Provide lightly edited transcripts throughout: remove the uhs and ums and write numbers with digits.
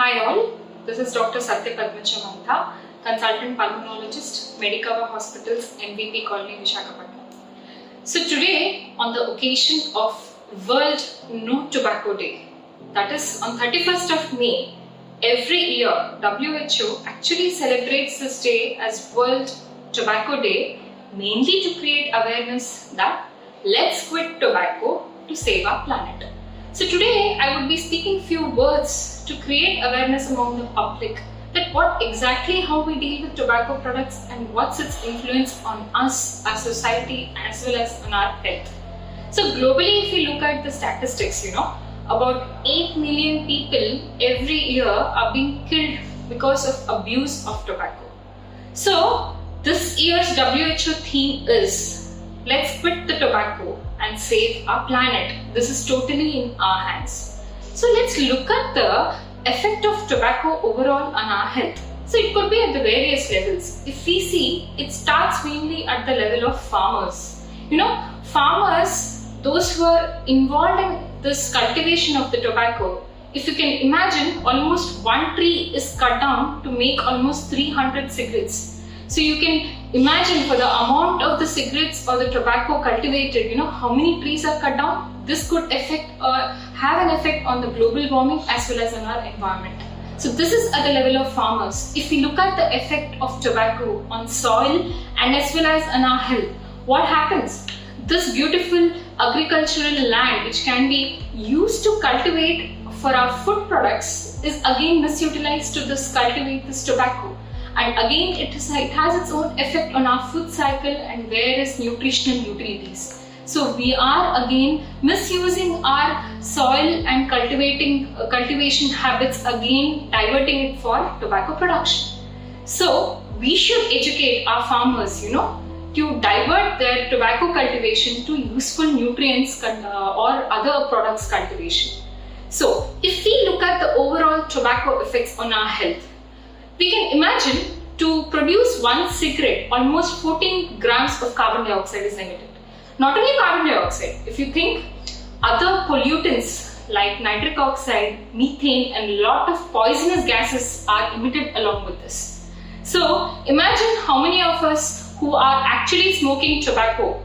Hi all, this is Dr. Satya Padmaja, consultant pulmonologist, Medicover Hospitals MVP Colony, Vizag. So today, on the occasion of World No Tobacco Day, that is on 31st of May, every year WHO actually celebrates this day as World Tobacco Day, mainly to create awareness that let's quit tobacco to save our planet. So today I would be speaking few words to create awareness among the public that what exactly how we deal with tobacco products and what's its influence on us, our society, as well as on our health. So globally, if you look at the statistics, about 8 million people every year are being killed because of abuse of tobacco. So this year's WHO theme is let's quit the tobacco and save our planet. This is totally in our hands. So let's look at the effect of tobacco overall on our health. So it could be at the various levels. If we see, it starts mainly at the level of farmers. Farmers, those who are involved in this cultivation of the tobacco, if you can imagine, almost one tree is cut down to make almost 300 cigarettes. So you can imagine for the amount of the cigarettes or the tobacco cultivated, how many trees are cut down. This could have an effect on the global warming as well as on our environment. So this is at the level of farmers. If we look at the effect of tobacco on soil and as well as on our health, what happens? This beautiful agricultural land which can be used to cultivate for our food products is again misutilized to cultivate this tobacco. And again, it has its own effect on our food cycle and various nutritional utilities. So we are again misusing our soil and cultivation habits, again diverting it for tobacco production. So we should educate our farmers, to divert their tobacco cultivation to useful nutrients or other products cultivation. So if we look at the overall tobacco effects on our health, we can imagine to produce one cigarette, almost 14 grams of carbon dioxide is emitted. Not only carbon dioxide, if you think other pollutants like nitric oxide, methane and a lot of poisonous gases are emitted along with this. So imagine how many of us who are actually smoking tobacco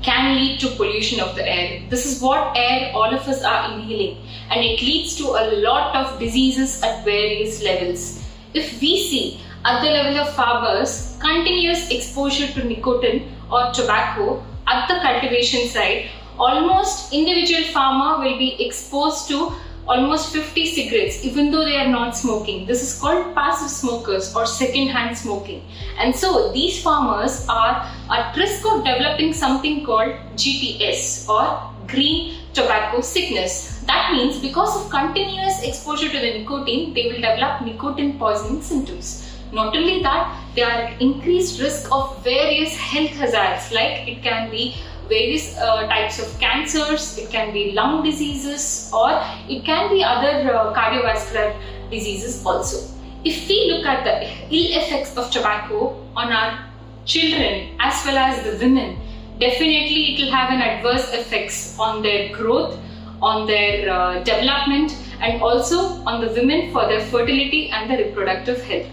can lead to pollution of the air. This is what air all of us are inhaling, and it leads to a lot of diseases at various levels. If we see at the level of farmers, continuous exposure to nicotine or tobacco at the cultivation side, almost individual farmer will be exposed to almost 50 cigarettes even though they are not smoking. This is called passive smokers or second-hand smoking. And so these farmers are at risk of developing something called GTS or green tobacco sickness. That means because of continuous exposure to the nicotine, they will develop nicotine poisoning symptoms. Not only that, they are at increased risk of various health hazards, like it can be various types of cancers, it can be lung diseases, or it can be other cardiovascular diseases also. If we look at the ill effects of tobacco on our children as well as the women, definitely it will have an adverse effects on their growth, on their development, and also on the women for their fertility and their reproductive health.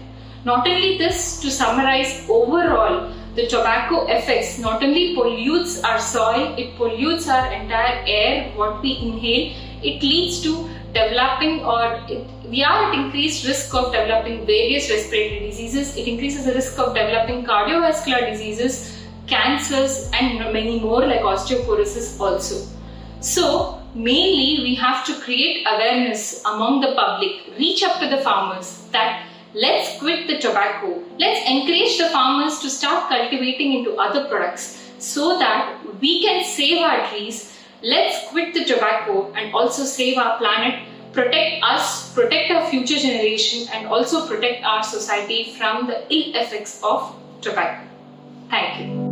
Not only this, to summarize overall, the tobacco effects not only pollutes our soil, it pollutes our entire air, what we inhale. It leads to developing we are at increased risk of developing various respiratory diseases. It increases the risk of developing cardiovascular diseases, cancers and many more like osteoporosis also. So mainly we have to create awareness among the public, reach up to the farmers that let's quit the tobacco. Let's encourage the farmers to start cultivating into other products so that we can save our trees. Let's quit the tobacco and also save our planet, protect us, protect our future generation, and also protect our society from the ill effects of tobacco. Thank you.